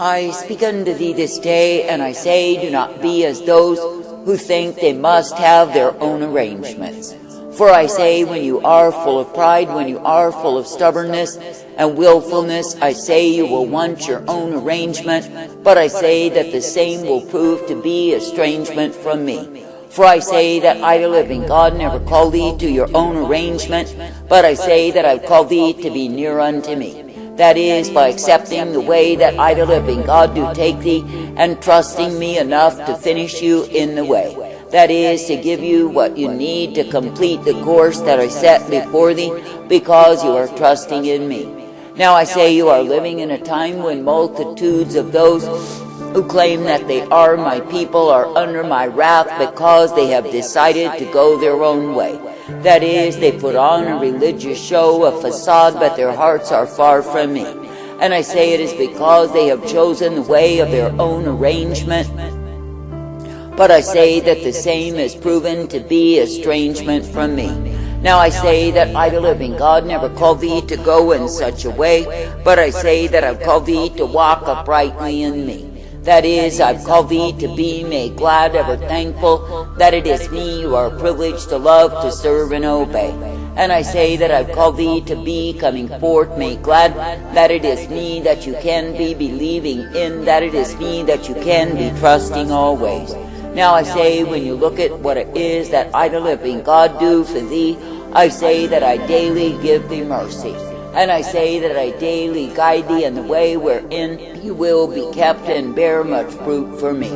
I speak unto thee this day, and I say, do not be as those who think they must have their own arrangements. For I say, when you are full of pride, when you are full of stubbornness and willfulness, I say you will want your own arrangement, but I say that the same will prove to be estrangement from me. For I say that I, the living God, never call thee to your own arrangement, but I say that I call thee to be near unto me. That is, by accepting the way that I, the living God, do take thee, and trusting me enough to finish you in the way. That is, to give you what you need to complete the course that I set before thee, because you are trusting in me. Now I say you are living in a time when multitudes of those who claim that they are my people are under my wrath because they have decided to go their own way. That is, they put on a religious show, a facade, but their hearts are far from me. And I say it is because they have chosen the way of their own arrangement. But I say that the same is proven to be estrangement from me. Now I say that I, the living God, never called thee to go in such a way, but I say that I've called thee to walk uprightly in me. That is, I've called thee to be made glad, ever thankful, that it is me you are privileged to love, to serve, and obey. And I say that I've called thee to be coming forth made glad, that it is me that you can be believing in, that it is me that you can be trusting always. Now I say, when you look at what it is that I, the living God, do for thee, I say that I daily give thee mercy. And I say that I daily guide thee in the way wherein you will be kept and bear much fruit for me.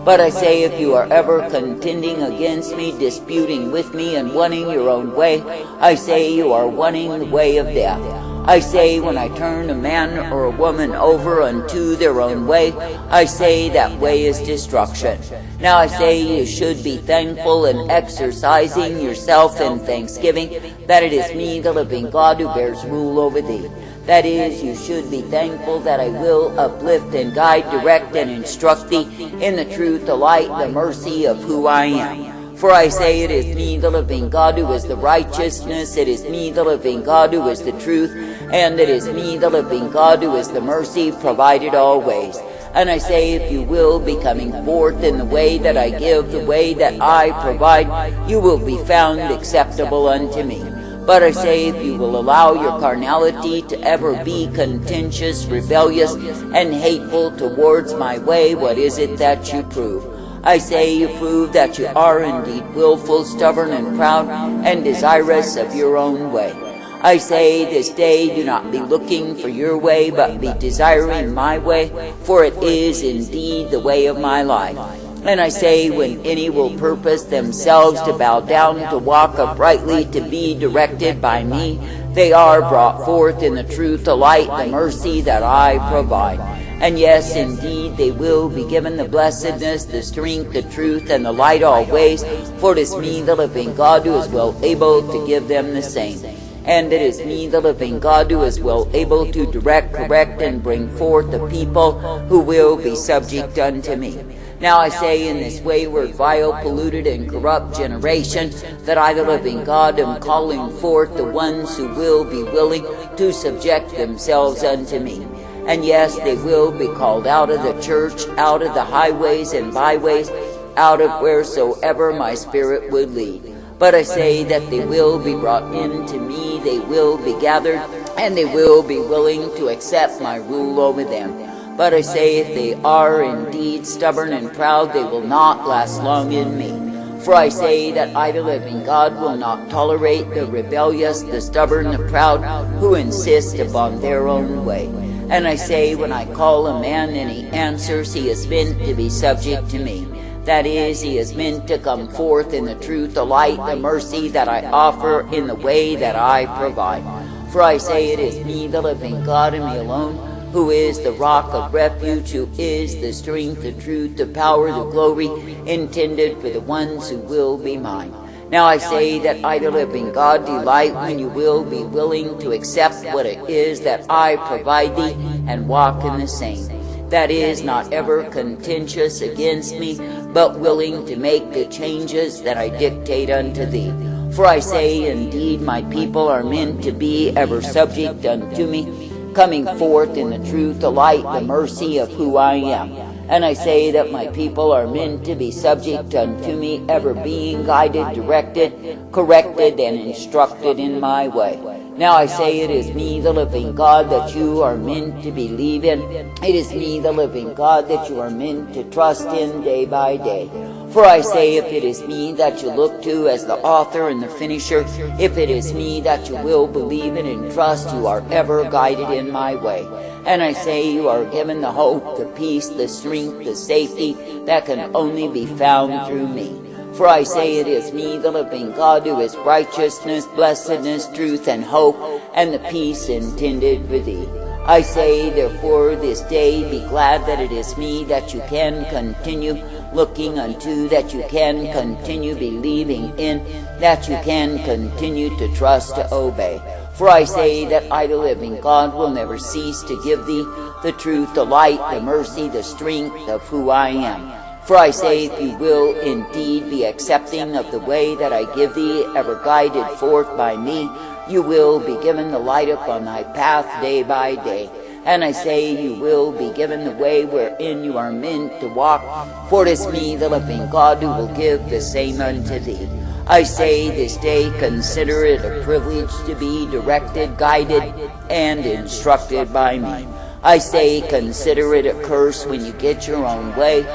But I say, if you are ever contending against me, disputing with me, and wanting your own way, I say you are wanting the way of death. I say, when I turn a man or a woman over unto their own way, I say that way is destruction. Now I say you should be thankful and exercising yourself in thanksgiving, that it is me, the living God, who bears rule over thee. That is, you should be thankful that I will uplift and guide, direct, and instruct thee in the truth, the light, the mercy of who I am. For I say it is me, the living God, who is the righteousness, it is me, the living God, who is the truth, and it is me, the living God, who is the mercy provided always. And I say, if you will be coming forth in the way that I give, the way that I provide, you will be found acceptable unto me. But I say, if you will allow your carnality to ever be contentious, rebellious, and hateful towards my way, what is it that you prove? I say you prove that you are indeed willful, stubborn, and proud, and desirous of your own way. I say this day, do not be looking for your way, but be desiring my way, for it is indeed the way of my life. And I say, when any will purpose themselves to bow down, to walk uprightly, to be directed by me, they are brought forth in the truth, the light, the mercy that I provide. And yes, indeed, they will be given the blessedness, the strength, the truth, and the light always, for it is me, the living God, who is well able to give them the same. And it is me, the living God, who is well able to direct, correct, and bring forth the people who will be subject unto me. Now I say, in this wayward, vile, polluted, and corrupt generation, that I, the living God, am calling forth the ones who will be willing to subject themselves unto me. And yes, they will be called out of the church, out of the highways and byways, out of wheresoever my spirit would lead. But I say that they will be brought into me, they will be gathered, and they will be willing to accept my rule over them. But I say, if they are indeed stubborn and proud, they will not last long in me. For I say that I, the living God, will not tolerate the rebellious, the stubborn, the proud, who insist upon their own way. And I say, when I call a man and he answers, he is meant to be subject to me. That is, he is meant to come forth in the truth, the light, the mercy that I offer in the way that I provide. For I say, it is me, the living God, and me alone, who is the rock of refuge, who is the strength, the truth, the power, the glory, intended for the ones who will be mine. Now I say that I, the living God, delight when you will be willing to accept what it is that I provide thee, and walk in the same. That is, not ever contentious against me, but willing to make the changes that I dictate unto thee. For I say, indeed, my people are meant to be ever subject unto me, coming forth in the truth, the light, the mercy of who I am. And I say that my people are meant to be subject unto me, ever being guided, directed, corrected, and instructed in my way. Now I say it is me, the living God, that you are meant to believe in. It is me, the living God, that you are meant to trust in day by day. For I say, if it is me that you look to as the author and the finisher, if it is me that you will believe in and trust, you are ever guided in my way. And I say you are given the hope, the peace, the strength, the safety that can only be found through me. For I say it is me, the living God, who is righteousness, blessedness, truth, and hope, and the peace intended for thee. I say, therefore, this day be glad that it is me that you can continue looking unto, that you can continue believing in, that you can continue to trust, to obey. For I say that I, the living God, will never cease to give thee the truth, the light, the mercy, the strength of who I am. For I say, if you will indeed be accepting of the way that I give thee, ever guided forth by me, you will be given the light upon thy path day by day. And I say you will be given the way wherein you are meant to walk, for it is me, the living God, who will give the same unto thee. I say this day, consider it a privilege to be directed, guided, and instructed by me. I say, consider it a curse when you get your own way,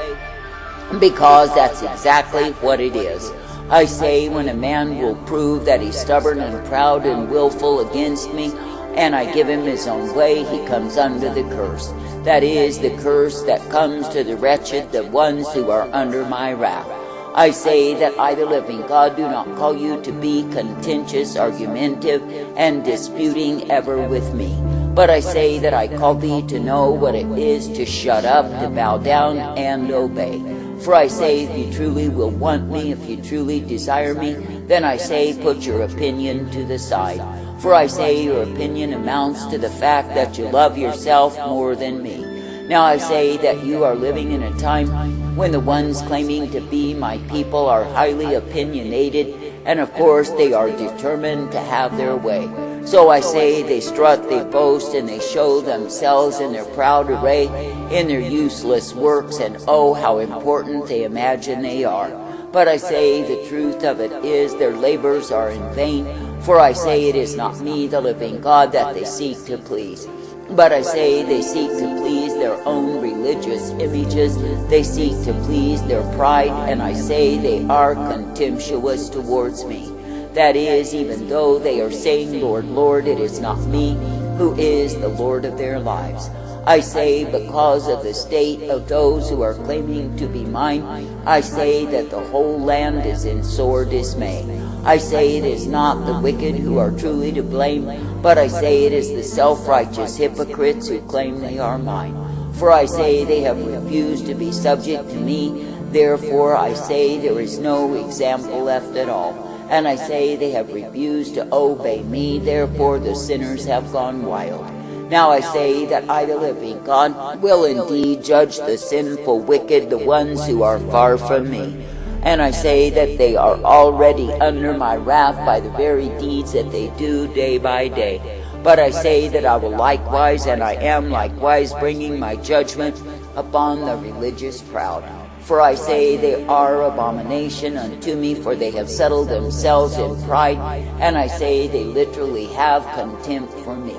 because that's exactly what it is. I say, when a man will prove that he's stubborn and proud and willful against me, and I give him his own way, he comes under the curse. That is the curse that comes to the wretched, the ones who are under my wrath. I say that I, the living God, do not call you to be contentious, argumentative, and disputing ever with me. But I say that I call thee to know what it is to shut up, to bow down, and obey. For I say, if you truly will want me, if you truly desire me, then I say, put your opinion to the side. For I say your opinion amounts to the fact that you love yourself more than me. Now I say that you are living in a time when the ones claiming to be my people are highly opinionated, and of course they are determined to have their way. So I say they strut, they boast, and they show themselves in their proud array, in their useless works, and oh, how important they imagine they are. But I say the truth of it is their labors are in vain, for I say it is not me, the living God, that they seek to please. But I say they seek to please their own religious images, they seek to please their pride, and I say they are contemptuous towards me. That is, even though they are saying, Lord, Lord, it is not me who is the Lord of their lives. I say, because of the state of those who are claiming to be mine, I say that the whole land is in sore dismay. I say it is not the wicked who are truly to blame, but I say it is the self-righteous hypocrites who claim they are mine. For I say they have refused to be subject to me, therefore I say there is no example left at all. And I say they have refused to obey me, therefore the sinners have gone wild. Now I say that I, the living God, will indeed judge the sinful wicked, the ones who are far from me. And I say that they are already under my wrath by the very deeds that they do day by day. But I say that I will likewise, and I am likewise, bringing my judgment upon the religious proud. For I say they are abomination unto me, for they have settled themselves in pride, and I say they literally have contempt for me.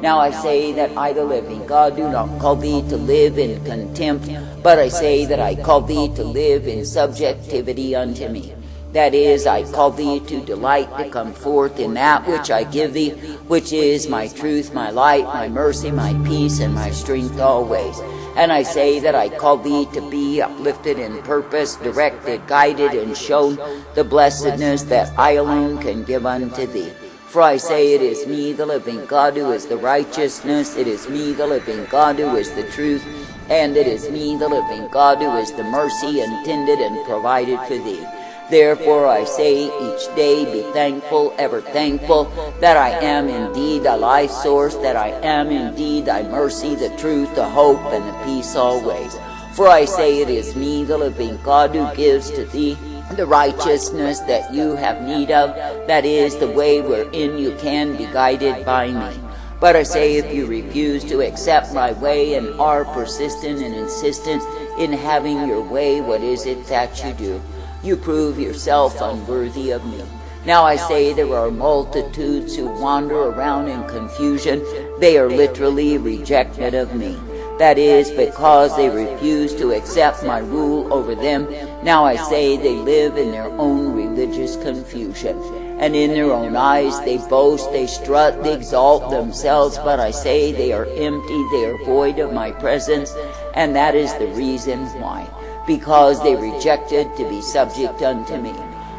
Now I say that I, the living God, do not call thee to live in contempt, but I say that I call thee to live in subjectivity unto me. That is, I call thee to delight to come forth in that which I give thee, which is my truth, my light, my mercy, my peace, and my strength always. And I say that I call thee to be uplifted in purpose, directed, guided, and shown the blessedness that I alone can give unto thee. For I say it is me, the living God, who is the righteousness, it is me, the living God, who is the truth, and it is me, the living God, who is the mercy intended and provided for thee. Therefore I say each day be thankful, ever thankful, that I am indeed thy life source, that I am indeed thy mercy, the truth, the hope, and the peace always. For I say it is me, the living God, who gives to thee the righteousness that you have need of, that is the way wherein you can be guided by me. But I say, if you refuse to accept my way and are persistent and insistent in having your way, what is it that you do? You prove yourself unworthy of me. Now I say, there are multitudes who wander around in confusion. They are literally rejected of me. That is because they refuse to accept my rule over them. Now I say, they live in their own religious confusion. And in their own eyes they boast, they strut, they exalt themselves. But I say, they are empty, they are void of my presence. And that is the reason why. Because they rejected to be subject unto me.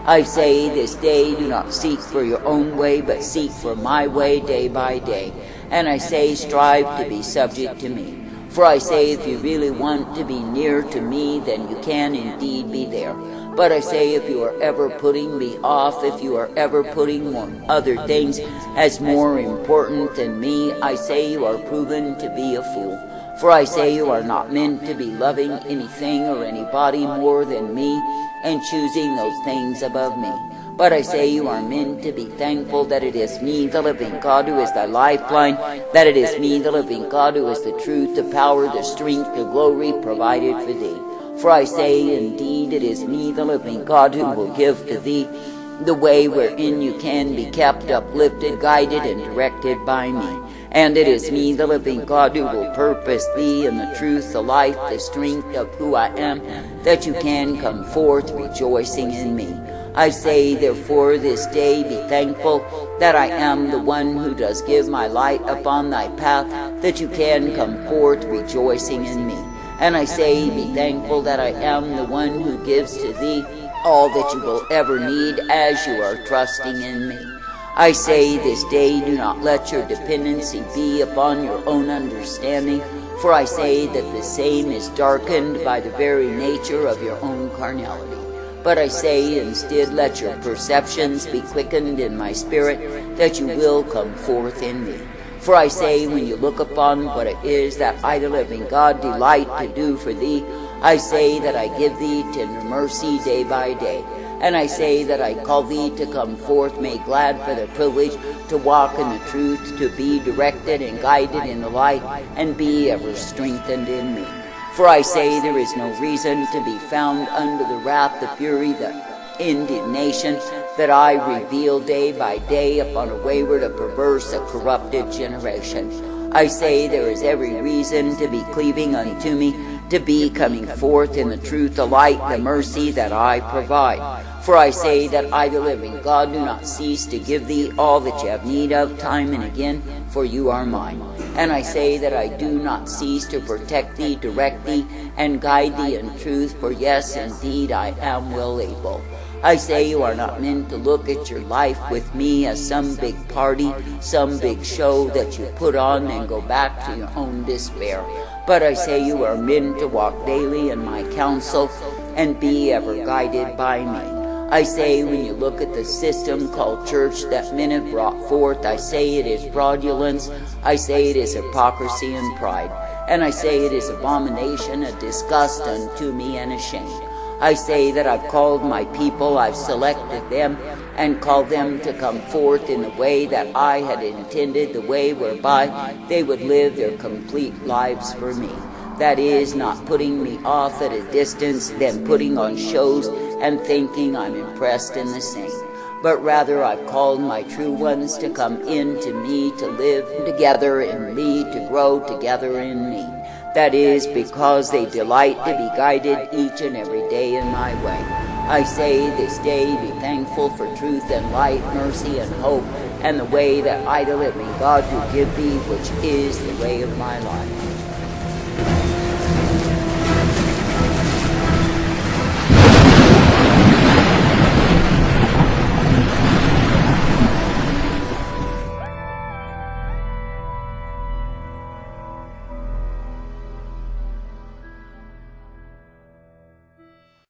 I say, this day do not seek for your own way, but seek for my way day by day. And I say, strive to be subject to me. For I say, if you really want to be near to me, then you can indeed be there. But I say, if you are ever putting me off, if you are ever putting other things as more important than me, I say you are proven to be a fool. For I say, you are not meant to be loving anything or anybody more than me, and choosing those things above me. But I say, you are meant to be thankful that it is me, the living God, who is thy lifeline, that it is me, the living God, who is the truth, the power, the strength, the glory provided for thee. For I say, indeed, it is me, the living God, who will give to thee the way wherein you can be kept, uplifted, guided, and directed by me. And it is me, the living God, who will purpose thee in the truth, the life, the strength of who I am, that you can come forth rejoicing in me. I say, therefore, this day be thankful that I am the one who does give my light upon thy path, that you can come forth rejoicing in me. And I say, be thankful that I am the one who gives to thee all that you will ever need as you are trusting in me. I say, this day do not let your dependency be upon your own understanding, for I say that the same is darkened by the very nature of your own carnality. But I say, instead, let your perceptions be quickened in my spirit, that you will come forth in me. For I say, when you look upon what it is that I, the living God, delight to do for thee, I say that I give thee tender mercy day by day. And I say that I call thee to come forth, made glad for the privilege to walk in the truth, to be directed and guided in the light, and be ever strengthened in me. For I say, there is no reason to be found under the wrath, the fury, the indignation that I reveal day by day upon a wayward, a perverse, a corrupted generation. I say, there is every reason to be cleaving unto me, to be coming forth in the truth, the light, the mercy that I provide. For I say that I, the living God, do not cease to give thee all that you have need of time and again, for you are mine. And I say that I do not cease to protect thee, direct thee, and guide thee in truth, for yes, indeed, I am well able. I say you are not meant to look at your life with me as some big party, some big show that you put on and go back to your own despair. But I say you are meant to walk daily in my counsel and be ever guided by me. I say, when you look at the system called church that men have brought forth, I say it is fraudulence, I say it is hypocrisy and pride, and I say it is abomination, a disgust unto me and a shame. I say that I've called my people, I've selected them, and called them to come forth in the way that I had intended, the way whereby they would live their complete lives for me. That is, not putting me off at a distance, then putting on shows and thinking I'm impressed in the same. But rather I've called my true ones to come into me, to live together in me, to grow together in me. That is, because they delight to be guided each and every day in my way. I say, this day be thankful for truth and light, mercy and hope, and the way that I, the living God, do give thee, which is the way of my life.